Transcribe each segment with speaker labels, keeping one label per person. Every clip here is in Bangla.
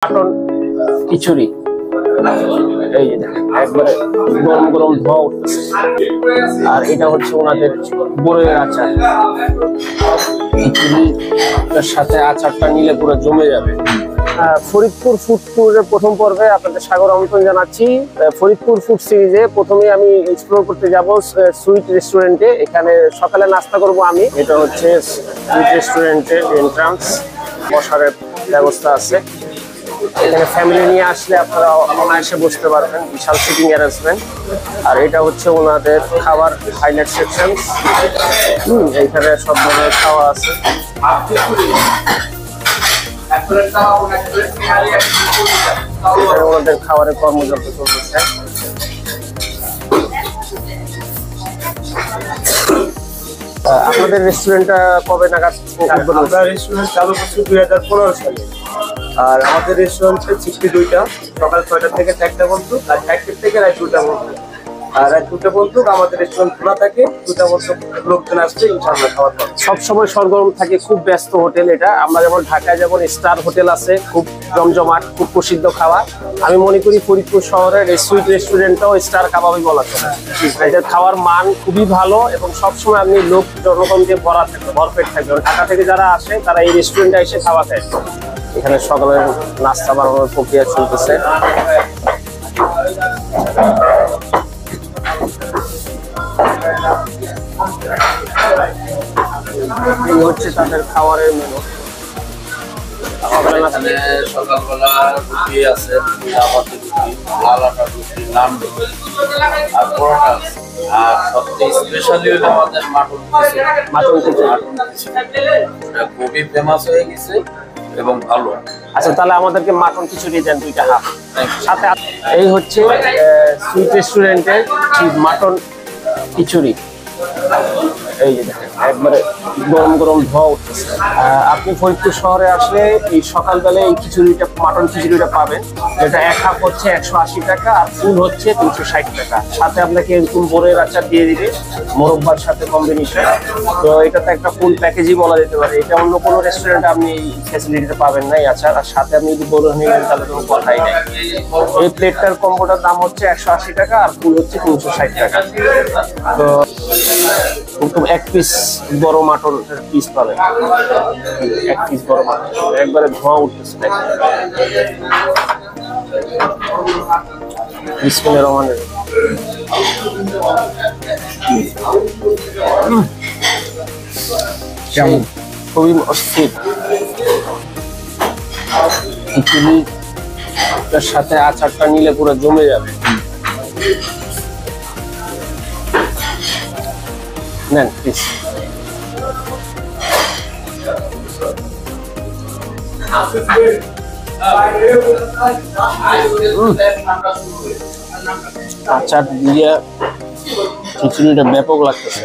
Speaker 1: মাটন খিচুড়ি এই যে দেখেন একবারে গরম গরম ধোয়া উঠতেছে। আর এটা হচ্ছে ওনাদের বড়ইয়ের আচার। খিচুড়ির সাথে আচারটা নিলে পুরো জমে যাবে। ফরিদপুর ফুড ট্যুরের প্রথম পর্বে আপনাদের স্বাগত আমন্ত্রণ জানাচ্ছি। ফরিদপুর ফুড সিরিজে প্রথমে আমি এক্সপ্লোর করতে যাব সুইট রেস্টুরেন্টে। এখানে সকালে নাস্তা করব আমি। এটা হচ্ছে সুইট রেস্টুরেন্টের এন্ট্রান্স, বসার ব্যবস্থা আছে। এখানে ফ্যামিলি নিয়ে আসলে আপনারা অনায়াসে বসতে পারবেন, বিশাল সিটিং অ্যারেঞ্জমেন্ট। আর এটা হচ্ছে ওনাদের খাবার হাইলাইট সেকশন। এইখানে সব ধরনের খাওয়া আছে। ওনাদের খাবারের কর্মযজ্ঞ চলতেছে। আপনাদের রেস্টুরেন্টটা কবে নাগাদ?
Speaker 2: রেস্টুরেন্ট চালু করছি 2015 সালে। আর আমাদের রেস্টুরেন্ট হচ্ছে 2টা, সকাল 6টা থেকে 4টা পর্যন্ত, আর 4টা থেকে রাত 2টা পর্যন্ত। আর রাত 2টা পর্যন্ত আমাদের রেস্টুরেন্ট খোলা থাকে। 2টা পর্যন্ত লোকজন আসছে ইনশাআল্লাহ খাওয়া দাওয়া।
Speaker 1: সবসময় সরগরম থাকে, খুব ব্যস্ত হোটেল এটা। আমরা যেমন ঢাকায় যেমন স্টার হোটেল আছে, খুব জমজমাট, খুব প্রসিদ্ধ খাবার। আমি মনে করি ফরিদপুর শহরের এই সুইট রেস্টুরেন্টটাও স্টার কাবাবই বলা চলে। এটার খাওয়ার মান খুবই ভালো এবং সবসময় আপনি লোক জনগণ দিয়ে ভরপেট থাকবে। ঢাকা থেকে যারা আসে তারা এই রেস্টুরেন্টে এসে খাওয়া খায়। এখানে সকালের নাস্তা বানানোর প্রক্রিয়া চলতেছে। এই হচ্ছে তাদের খাবারের মেনু।
Speaker 3: সকালবেলা রুটি আছে, চাপাতি রুটি, লাল আটা রুটি, নান রুটি আর পরোটা আছে। আর সবচেয়ে স্পেশালি হলো আমাদের মাটন খিচুড়ি। এটা খুবই ফেমাস হয়ে গেছে এবং ভালো।
Speaker 1: আচ্ছা, তাহলে আমাদেরকে মাটন খিচুড়ি দেন 2টা হাফ সাথে। এই হচ্ছে সুইট রেস্টুরেন্টের মাটন খিচুড়ি। এই যে দেখেন একবারে গরম গরম ধোয়া উঠতেছে। আপনি ফরিদপুর শহরে আসলে এই সকালবেলায় এই খিচুড়িটা, মাটন খিচুড়িটা পাবেন। যেটা এক হাফ হচ্ছে 180 টাকা আর ফুল হচ্ছে 360 টাকা। সাথে আপনাকে এরকম বড়ইয়ের আচার দিয়ে দিবে মোরব্বার সাথে কম্বিনেশন। তো এটা তো একটা ফুল প্যাকেজই বলা যেতে পারে। এটা অন্য কোনো রেস্টুরেন্টে আপনি এই ফ্যাসিলিটিটা পাবেন না, এই আচার। আর সাথে আপনি যদি বড়ই নেবেন তাহলে কোনো কথাই নেই। এই প্লেটটার কম্বোটার দাম হচ্ছে 180 টাকা আর ফুল হচ্ছে 360 টাকা। তো এক পিস বড় মাটন পিস পাবেন, এক পিস বড় মাটন একবারে ধোঁয়া উঠতেছে। বিসমিল্লাহির রহমানির রহিম। খুবই অস্থির। খিচুড়ির সাথে আচারটা নিলে পুরো জমে যাবে। নেন প্লিজ। আচার দিয়ে খিচুড়িটা ব্যাপক লাগতেছে।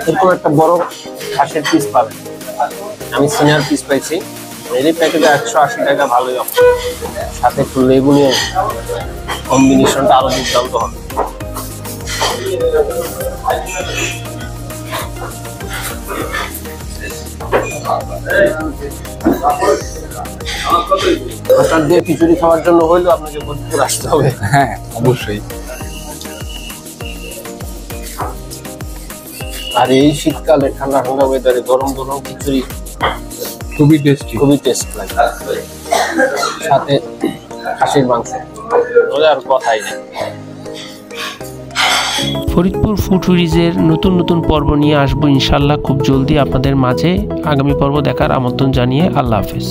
Speaker 1: এরকম একটা বড় খাসির পিস পাবেন। আমি সিনিয়র পিস পাইছি। এই প্যাকেটে 180 টাকা, ভালোই অপশন। সাথে একটু লেবু নিয়ে কম্বিনেশনটা আরো দুর্দান্ত হবে। আচার দিয়ে খিচুড়ি খাওয়ার জন্য হইলেও আপনাকে ফরিদপুর আসতে হবে।
Speaker 4: হ্যাঁ, অবশ্যই।
Speaker 1: আর এই শীতকালে ঠান্ডা ঠান্ডা ওয়েদারে গরম গরম খিচুড়ি
Speaker 4: খুবই টেস্টি,
Speaker 1: খুবই টেস্ট লাগে। সাথে খাসির মাংস, আর কথাই নেই।
Speaker 5: ফরিদপুর ফুড সিরিজের নতুন নতুন পর্ব নিয়ে আসবো ইনশাল্লাহ খুব জলদি আপনাদের মাঝে। আগামী পর্ব দেখার আমন্ত্রণ জানিয়ে আল্লাহ হাফেজ।